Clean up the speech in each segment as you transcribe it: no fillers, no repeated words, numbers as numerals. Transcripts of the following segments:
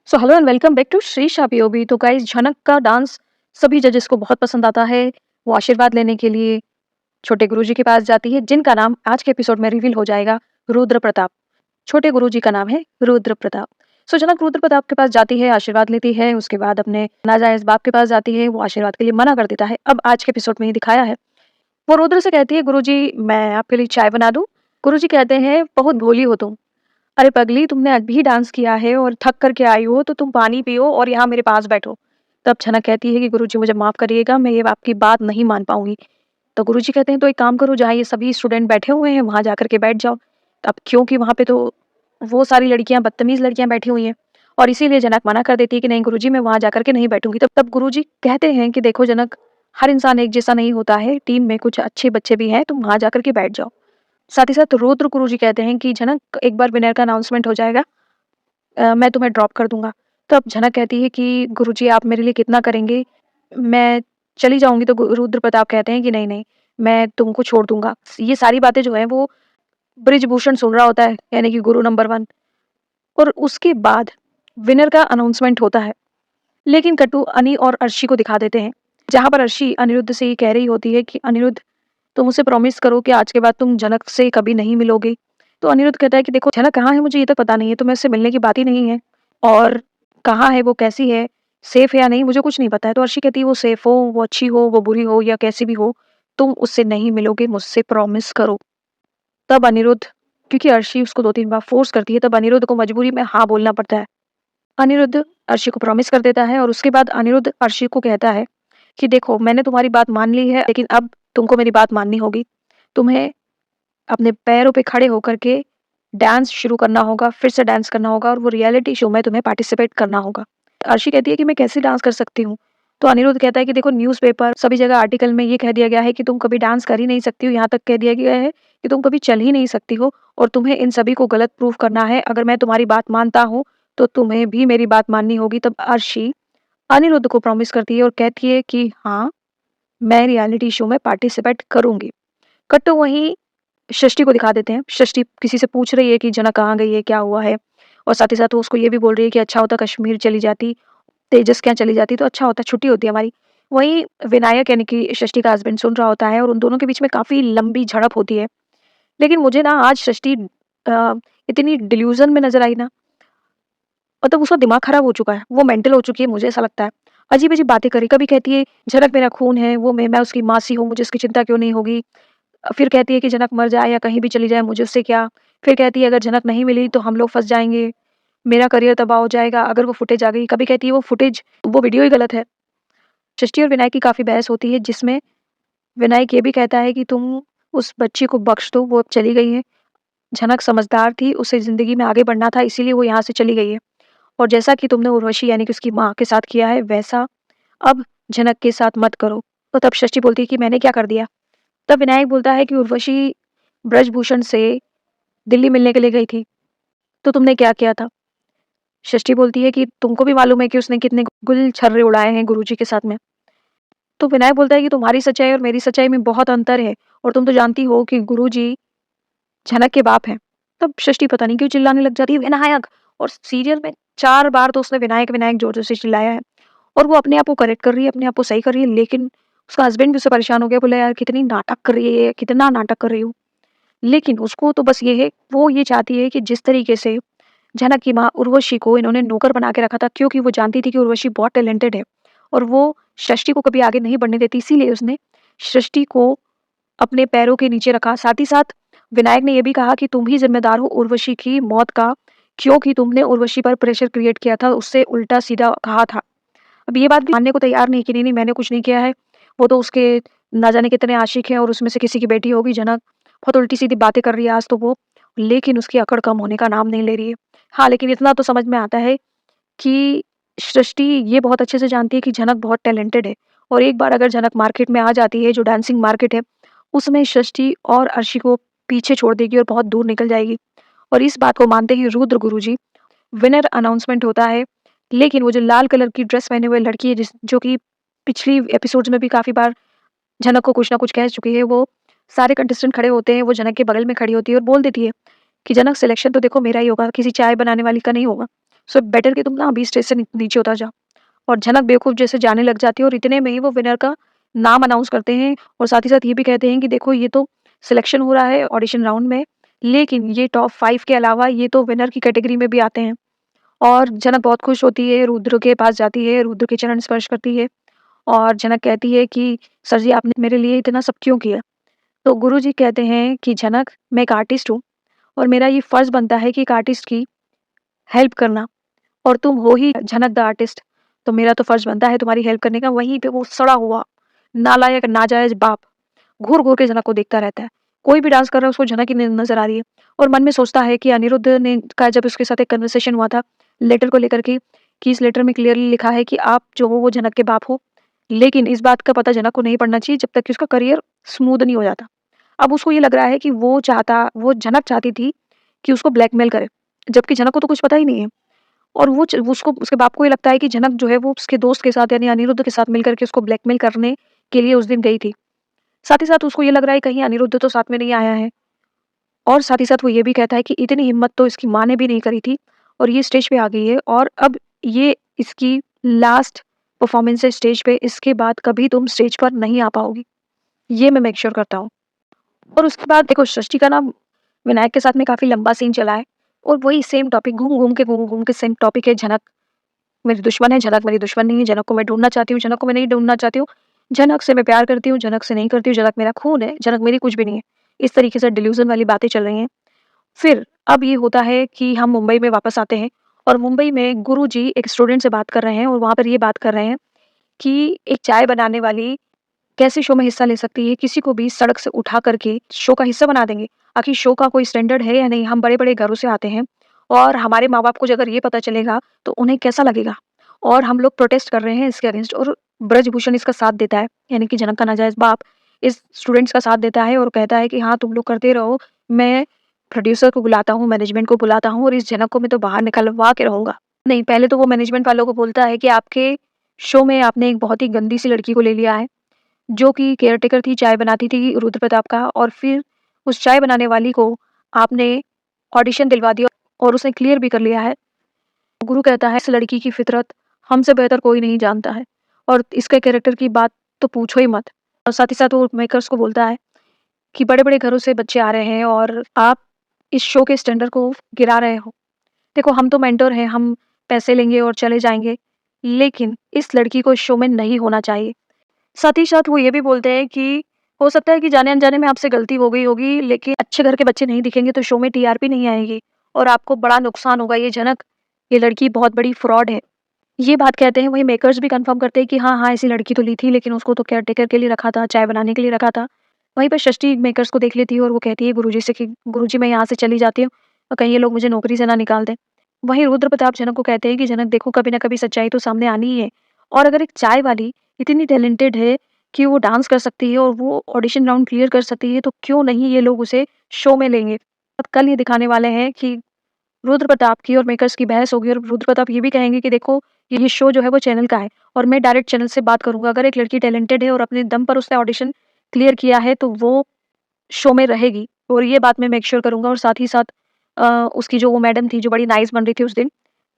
So hello and welcome back to Shri POB. तो guys, Jhanak का dance सभी जजेस को बहुत पसंद आता है। वो आशीर्वाद लेने के लिए छोटे गुरुजी के पास जाती है, जिनका नाम आज के एपिसोड में रिवील हो जाएगा, रुद्र प्रताप। छोटे गुरुजी का नाम है रुद्र प्रताप। सो झनक रुद्र प्रताप के पास जाती है, आशीर्वाद लेती है। उसके बाद अपने नाजायज बाप के पास जाती है, वो आशीर्वाद के लिए मना कर देता है। अब आज के एपिसोड में ही दिखाया है, वो रुद्र से कहती है, गुरुजी मैं आपके लिए चाय बना दूं। गुरुजी कहते हैं, बहुत भोली हो तुम। अरे पगली, तुमने अभी डांस किया है और थक करके आई हो, तो तुम पानी पियो और यहाँ मेरे पास बैठो। तब छनक कहती है कि गुरुजी मुझे माफ करिएगा, मैं ये आपकी बात नहीं मान पाऊंगी। तो गुरुजी कहते हैं, तो एक काम करो, जहाँ ये सभी स्टूडेंट बैठे हुए हैं वहां जाकर के बैठ जाओ। अब क्योंकि वहां पे तो वो सारी लड़कियां, बदतमीज लड़कियां बैठी हुई हैं, और इसीलिए जनक मना कर देती है कि नहीं गुरुजी, मैं वहां जाकर के नहीं बैठूंगी। तब गुरुजी कहते हैं कि देखो जनक, हर इंसान एक जैसा नहीं होता है, टीम में कुछ अच्छे बच्चे भी हैं, तुम वहां जाकर के बैठ जाओ। साथ ही साथ रुद्र गुरुजी कहते हैं कि झनक, एक बार विनर का अनाउंसमेंट हो जाएगा, मैं तुम्हें ड्रॉप कर दूंगा। तब झनक कहती है कि गुरुजी आप मेरे लिए कितना करेंगे, मैं चली जाऊंगी। तो रुद्र प्रताप कहते हैं कि नहीं नहीं, मैं तुमको छोड़ दूंगा। ये सारी बातें जो है वो ब्रिजभूषण सुन रहा होता है, यानी कि गुरु नंबर 1। और उसके बाद विनर का अनाउंसमेंट होता है, लेकिन कट्टू अनी और अर्शी को दिखा देते हैं, जहां पर अर्शी अनिरुद्ध से ये कह रही होती है कि अनिरुद्ध, तुम उसे प्रॉमिस करो कि आज के बाद तुम जनक से कभी नहीं मिलोगे। तो अनिरुद्ध कहता है कि देखो, जनक कहाँ है मुझे ये तो पता नहीं है, तो मैं उससे मिलने की बात ही नहीं है। और कहाँ है वो, कैसी है, सेफ है या नहीं, मुझे कुछ नहीं पता है। तो अर्शी कहती है, वो सेफ हो, वो अच्छी हो, वो बुरी हो या कैसी भी हो, तुम उससे नहीं मिलोगे, मुझसे प्रॉमिस करो। तब अनिरुद्ध, क्योंकि अर्शी उसको 2-3 बार फोर्स करती है, तब अनिरुद्ध को मजबूरी में हाँ बोलना पड़ता है। अनिरुद्ध अर्शी को प्रॉमिस कर देता है, और उसके बाद अनिरुद्ध अर्शी को कहता है कि देखो, मैंने तुम्हारी बात मान ली है, लेकिन अब तुमको मेरी बात माननी होगी। तुम्हें अपने पैरों पे खड़े होकर के डांस शुरू करना होगा, फिर से डांस करना होगा, और वो रियलिटी शो में तुम्हें पार्टिसिपेट करना होगा। अर्शी कहती है कि मैं कैसे डांस कर सकती हूँ। तो अनिरुद्ध कहता है कि देखो, न्यूज़पेपर सभी जगह आर्टिकल में ये कह दिया गया है कि तुम कभी डांस कर ही नहीं सकती हो, यहाँ तक कह दिया गया है कि तुम कभी चल ही नहीं सकती हो, और तुम्हें इन सभी को गलत प्रूफ करना है। अगर मैं तुम्हारी बात मानता हूँ तो तुम्हें भी मेरी बात माननी होगी। तब अर्शी अनिरुद्ध को प्रॉमिस करती है और कहती है कि हाँ, मैं रियलिटी शो में पार्टिसिपेट करूंगी। कट तो वहीं षष्ठी को दिखा देते हैं। षष्ठी किसी से पूछ रही है कि जना कहाँ गई है, क्या हुआ है, और साथ ही साथ वो उसको ये भी बोल रही है कि अच्छा होता कश्मीर चली जाती, तेजस क्या चली जाती तो अच्छा होता, छुट्टी होती हमारी। वहीं विनायक, यानी कि षष्ठी का हस्बैंड, सुन रहा होता है, और उन दोनों के बीच में काफी लंबी झड़प होती है। लेकिन मुझे ना आज षष्ठी इतनी डिल्यूजन में नजर आई ना, मतलब उसका दिमाग खराब हो चुका है, वो मेंटल हो चुकी है, मुझे ऐसा लगता है। अजीब-अजीब बातें करी, कभी कहती है झनक मेरा खून है, वो मैं उसकी मासी हूँ, मुझे उसकी चिंता क्यों नहीं होगी। फिर कहती है कि जनक मर जाए या कहीं भी चली जाए, मुझे उससे क्या। फिर कहती है अगर जनक नहीं मिली तो हम लोग फँस जाएँगे, मेरा करियर तबाह हो जाएगा अगर वो फुटेज आ गई। कभी कहती है वो फुटेज, वो वीडियो ही गलत है। सृष्टि और विनायक की काफ़ी बहस होती है, जिसमें विनायक ये भी कहता है कि तुम उस बच्ची को बख्श दो, वो अब चली गई है। झनक समझदार थी, उसे ज़िंदगी में आगे बढ़ना था, इसीलिए वो यहाँ से चली गई है। और जैसा कि तुमने उर्वशी, यानी कि उसकी माँ के साथ किया है, वैसा अब झनक के साथ मत करो। तो तब सृष्टि बोलती है कि मैंने क्या कर दिया? तब विनायक बोलता है कि उर्वशी ब्रजभूषण से दिल्ली मिलने के लिए गई थी, तो तुमने क्या किया था? सृष्टि बोलती है कि तुमको भी मालूम है कि उसने कितने गुल-छर्रे उड़ाए हैं गुरुजी के साथ में। तो विनायक बोलता है कि तुम्हारी सच्चाई और मेरी सच्चाई में बहुत अंतर है, और तुम तो जानती हो कि गुरुजी झनक के बाप हैं। तब सृष्टि पता नहीं क्यों चिल्लाने लग जाती है, विनायक! और सीरियल में 4 बार तो उसने विनायक, विनायक ज़ोर-ज़ोर से चिल्लाया है, और वो अपने आप को करेक्ट कर रही है, अपने आप को सही कर रही है, लेकिन उसका हस्बैंड भी उससे परेशान हो गया, बोला यार कितनी नाटक कर रही है ये, कितना नाटक कर रही हो। लेकिन उसको तो बस ये है, वो ये चाहती है कि जिस तरीके से जनक की माँ उर्वशी को इन्होंने नौकर बना के रखा था, क्योंकि वो जानती थी कि उर्वशी बहुत टैलेंटेड है, और वो सृष्टि को कभी आगे नहीं बढ़ने देती, इसीलिए उसने सृष्टि को अपने पैरों के नीचे रखा। साथ ही साथ विनायक ने ये भी कहा कि तुम ही जिम्मेदार हो उर्वशी की मौत का, क्योंकि तुमने उर्वशी पर प्रेशर क्रिएट किया था, उससे उल्टा सीधा कहा था। अब ये बात भी मानने को तैयार नहीं कि नहीं नहीं, मैंने कुछ नहीं किया है, वो तो उसके ना जाने कितने आशिक हैं, और उसमें से किसी की बेटी होगी जनक, बहुत उल्टी सीधी बातें कर रही है आज तो वो, लेकिन उसकी अकड़ कम होने का नाम नहीं ले रही है। हाँ, लेकिन इतना तो समझ में आता है कि सृष्टि ये बहुत अच्छे से जानती है कि जनक बहुत टैलेंटेड है, और एक बार अगर जनक मार्केट में आ जाती है, जो डांसिंग मार्केट है, उसमें सृष्टि और अर्शी को पीछे छोड़ देगी और बहुत दूर निकल जाएगी। और इस बात को मानते ही रुद्र गुरुजी, विनर अनाउंसमेंट होता है, लेकिन वो जो लाल कलर की ड्रेस पहने हुए लड़की है, जिस जो कि पिछली एपिसोड्स में भी काफ़ी बार जनक को कुछ ना कुछ कह चुकी है, वो सारे कंटेस्टेंट खड़े होते हैं, वो जनक के बगल में खड़ी होती है और बोल देती है कि जनक, सिलेक्शन तो देखो मेरा ही होगा, किसी चाय बनाने वाली का नहीं होगा। सो बेटर कि तुम ना अभी स्टेज से नीचे उतर जाओ। और झनक बेवकूफ़ जैसे जाने लग जाती है और इतने में ही वो विनर का नाम अनाउंस करते हैं और साथ ही साथ ये भी कहते हैं कि देखो ये तो सिलेक्शन हो रहा है ऑडिशन राउंड में, लेकिन ये टॉप 5 के अलावा ये तो विनर की कैटेगरी में भी आते हैं। और झनक बहुत खुश होती है, रुद्र के पास जाती है, रुद्र के चरण स्पर्श करती है और झनक कहती है कि सर जी आपने मेरे लिए इतना सब क्यों किया? तो गुरुजी कहते हैं कि झनक मैं एक आर्टिस्ट हूँ और मेरा ये फर्ज़ बनता है कि एक आर्टिस्ट की हेल्प करना और तुम हो ही झनक द आर्टिस्ट, तो मेरा तो फर्ज़ बनता है तुम्हारी हेल्प करने का। वहीं पे वो सड़ा हुआ, नालायक, नाजायज़ बाप घूर-घूर के झनक को देखता रहता है। कोई भी डांस कर रहा है उसको झनक ही नज़र आ रही है और मन में सोचता है कि अनिरुद्ध ने का जब उसके साथ एक कन्वर्सेशन हुआ था लेटर को लेकर के कि इस लेटर में क्लियरली लिखा है कि आप जो हो वो झनक के बाप हो। लेकिन इस बात का पता झनक को नहीं पड़ना चाहिए जब तक कि उसका करियर स्मूथ नहीं हो जाता। अब उसको ये लग रहा है कि वो झनक चाहती थी कि उसको ब्लैकमेल करे, जबकि झनक को तो कुछ पता ही नहीं है। और वो उसको उसके बाप को ये लगता है कि झनक जो है वो उसके दोस्त के साथ यानी अनिरुद्ध के साथ मिलकर के उसको ब्लैकमेल करने के लिए उस दिन गई थी। साथ ही साथ उसको ये लग रहा है कहीं अनिरुद्ध तो साथ में नहीं आया है और साथ ही साथ वो ये भी कहता है कि इतनी हिम्मत तो इसकी माँ ने भी नहीं करी थी और ये स्टेज पे आ गई है और अब ये इसकी लास्ट परफॉर्मेंस है स्टेज पे, इसके बाद कभी तुम स्टेज पर नहीं आ पाओगी। ये मैं मेक श्योर करता हूँ। और उसके बाद देखो सृष्टि का ना विनायक के साथ में काफ़ी लंबा सीन चला है और वही सेम टॉपिक घूम-घूम के सेम टॉपिक है। झनक मेरी दुश्मन है, झनक मेरी दुश्मन नहीं है, झनक को मैं ढूँढना चाहती हूँ, झनक को मैं नहीं ढूँढना चाहती हूँ। झनक से मैं प्यार करती हूँ, झनक से नहीं करती हूँ, झनक मेरा खून है, झनक मेरी कुछ भी नहीं है। इस तरीके से डिल्यूज़न वाली बातें चल रही हैं। फिर अब ये होता है कि हम मुंबई में वापस आते हैं और मुंबई में गुरुजी एक स्टूडेंट से बात कर रहे हैं और वहाँ पर ये बात कर रहे हैं कि एक चाय बनाने वाली कैसे शो में हिस्सा ले सकती है, किसी को भी सड़क से उठा करके शो का हिस्सा बना देंगे। आखिर शो का कोई स्टैंडर्ड है या नहीं? हम बड़े-बड़े घरों से आते हैं और हमारे माँ-बाप को अगर ये पता चलेगा तो उन्हें कैसा लगेगा? और हम लोग प्रोटेस्ट कर रहे हैं इसके अगेंस्ट और ब्रजभूषण इसका साथ देता है, यानी कि जनक का नाजायज़ बाप इस स्टूडेंट्स का साथ देता है और कहता है कि हाँ, तुम लोग करते रहो, मैं प्रोड्यूसर को बुलाता हूँ, मैनेजमेंट को बुलाता हूँ और इस जनक को मैं तो बाहर निकलवा के रहूँगा। नहीं, पहले तो वो मैनेजमेंट वालों को बोलता है कि आपके शो में आपने एक बहुत ही गंदी सी लड़की को ले लिया है। जो कि केयरटेकर थी, चाय बनाती थी रुद्र प्रताप का और फिर उस चाय बनाने वाली को आपने ऑडिशन दिलवा दिया और उसने क्लियर भी कर लिया है। गुरु कहता है इस लड़की की फितरत हमसे बेहतर कोई नहीं जानता है और इसके कैरेक्टर की बात तो पूछो ही मत। और साथ ही साथ वो मेकर्स को बोलता है कि बड़े-बड़े घरों से बच्चे आ रहे हैं और आप इस शो के स्टैंडर्ड को गिरा रहे हो। देखो हम तो मेंटर हैं, हम पैसे लेंगे और चले जाएँगे, लेकिन इस लड़की को इस शो में नहीं होना चाहिए। साथ ही साथ वो ये भी बोलते हैं कि हो सकता है कि जाने-अनजाने में आपसे गलती हो गई होगी, लेकिन अच्छे घर के बच्चे नहीं दिखेंगे तो शो में टीआरपी नहीं आएगी और आपको बड़ा नुकसान होगा। ये झनक, ये लड़की बहुत बड़ी फ्रॉड है। ये बात कहते हैं, वहीं मेकर्स भी कन्फर्म करते हैं कि हाँ, हाँ, ऐसी लड़की तो ली थी, लेकिन उसको तो केयरटेकर के लिए रखा था, चाय बनाने के लिए रखा था। वहीं पे सृष्टि मेकर्स को देख लेती है और वो कहती है गुरुजी से कि गुरुजी मैं यहाँ से चली जाती हूँ और कहीं ये लोग मुझे नौकरी से ना निकाल दें। वहीं रुद्र प्रताप जनक को कहते हैं कि जनक देखो कभी ना कभी सच्चाई तो सामने आनी ही है और अगर एक चाय वाली इतनी टैलेंटेड है कि वो डांस कर सकती है और वो ऑडिशन राउंड क्लियर कर सकती है तो क्यों नहीं ये लोग उसे शो में लेंगे। अब कल ये दिखाने वाले हैं कि रुद्र प्रताप की और मेकर्स की बहस होगी और रुद्र प्रताप ये भी कहेंगे कि देखो ये शो जो है वो चैनल का है और मैं डायरेक्ट चैनल से बात करूंगा। अगर एक लड़की टैलेंटेड है और अपने दम पर उसने ऑडिशन क्लियर किया है तो वो शो में रहेगी और ये बात मैं मेक श्योर करूँगा और साथ ही साथ उसकी जो वो मैडम थी जो बड़ी नाइस बन रही थी उस दिन,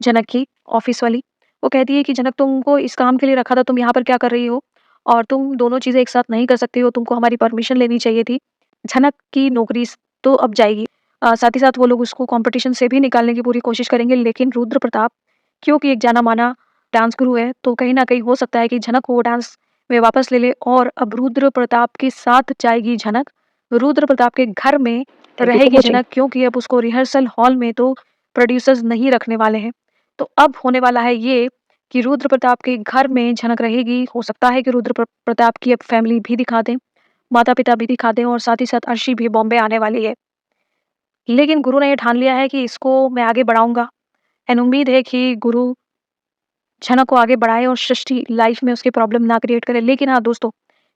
जनक की ऑफ़िस वाली, वो कहती है कि जनक तुमको इस काम के लिए रखा था, तुम यहाँ पर क्या कर रही हो? और तुम दोनों चीज़ें एक साथ नहीं कर सकती हो, तुमको हमारी परमिशन लेनी चाहिए थी। जनक की नौकरी तो अब जाएगी। साथ ही साथ वो लोग उसको कॉम्पिटिशन से भी निकालने की पूरी कोशिश करेंगे लेकिन रुद्र प्रताप क्योंकि एक जाना-माना डांस गुरु है, तो कहीं न कहीं हो सकता है कि झनक को वो डांस में वापस ले ले और अब रुद्र प्रताप के साथ जाएगी झनक। रुद्र प्रताप के घर में थैंक यू फॉर रहेगी वॉचिंग। झनक क्योंकि अब उसको रिहर्सल हॉल में तो प्रोड्यूसर्स नहीं रखने वाले हैं। तो अब होने वाला है ये कि रुद्र प्रताप के घर में झनक रहेगी। हो सकता है कि प्रताप की अब फैमिली भी दिखा दें, माता-पिता भी दिखा दें और साथ ही साथ अर्शी भी बॉम्बे आने वाली है। लेकिन गुरु ने ये ठान लिया है कि इसको मैं आगे बढ़ाऊँगा एंड उम्मीद है कि गुरु झनक को आगे बढ़ाए और सृष्टि लाइफ में उसकी प्रॉब्लम ना क्रिएट करे। लेकिन हाँ दोस्तों,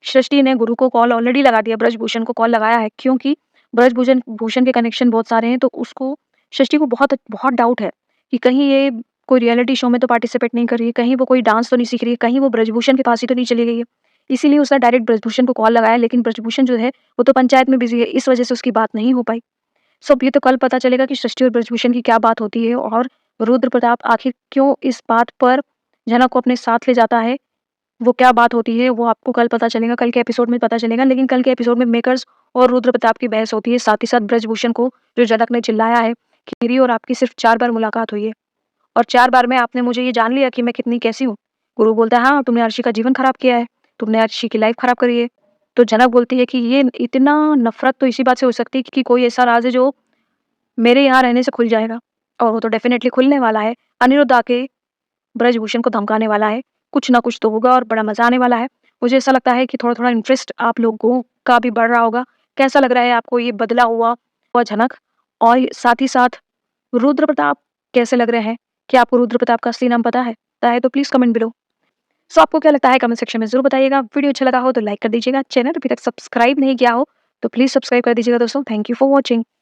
सृष्टि ने गुरु को कॉल ऑलरेडी लगा दिया, ब्रजभूषण को कॉल लगाया है क्योंकि ब्रजभूषण भूषण के कनेक्शन बहुत सारे हैं, तो उसको सृष्टि को बहुत बहुत डाउट है कि कहीं ये कोई रियलिटी शो में तो पार्टिसिपेट नहीं कर रही है, कहीं वो कोई डांस तो नहीं सीख रही है, कहीं वो ब्रजभूषण के पास ही तो नहीं चली गई है। इसीलिए उसने डायरेक्ट ब्रजभूषण को कॉल लगाया, लेकिन ब्रजभूषण जो है वो तो पंचायत में बिज़ी है, इस वजह से उसकी बात नहीं हो पाई। सो अब ये तो कल पता चलेगा कि सृष्टि और ब्रजभूषण की क्या बात होती है और रुद्र प्रताप आखिर क्यों इस बात पर झनक को अपने साथ ले जाता है, वो क्या बात होती है, वो आपको कल पता चलेगा, कल के एपिसोड में पता चलेगा। लेकिन कल के एपिसोड में मेकर्स और रुद्र प्रताप की बहस होती है। साथ ही साथ ब्रजभूषण को जो झनक ने चिल्लाया है कि मेरी और आपकी सिर्फ 4 बार मुलाकात हुई है और 4 बार में आपने मुझे ये जान लिया कि मैं कितनी कैसी हूँ। गुरु बोलता है, हाँ, तुमने अर्शी का जीवन खराब किया है, तुमने अर्शी की लाइफ खराब करी है। तो झनक बोलती है कि ये इतना नफ़रत तो इसी बात से हो सकती है कि कोई ऐसा राज़ है जो मेरे यहाँ रहने से खुल जाएगा, और वो तो डेफ़िनेटली खुलने वाला है। अनिरुद्ध आके ब्रजभूषण को धमकाने वाला है, कुछ ना कुछ तो होगा और बड़ा मज़ा आने वाला है। मुझे ऐसा लगता है कि थोड़ा-थोड़ा इंटरेस्ट आप लोगों का भी बढ़ रहा होगा। कैसा लग रहा है आपको ये बदला हुआ झनक? और साथ ही साथ रुद्र प्रताप कैसे लग रहे हैं? क्या आपको रुद्र प्रताप का असली नाम पता है? पता है तो प्लीज़ कमेंट बिलो। सो आपको क्या लगता है कमेंट सेक्शन में ज़रूर बताइएगा। वीडियो अच्छा लगा हो तो लाइक कर दीजिएगा। चैनल अभी तक सब्सक्राइब नहीं किया हो तो प्लीज़ सब्सक्राइब कर दीजिएगा दोस्तों। Thank you for watching.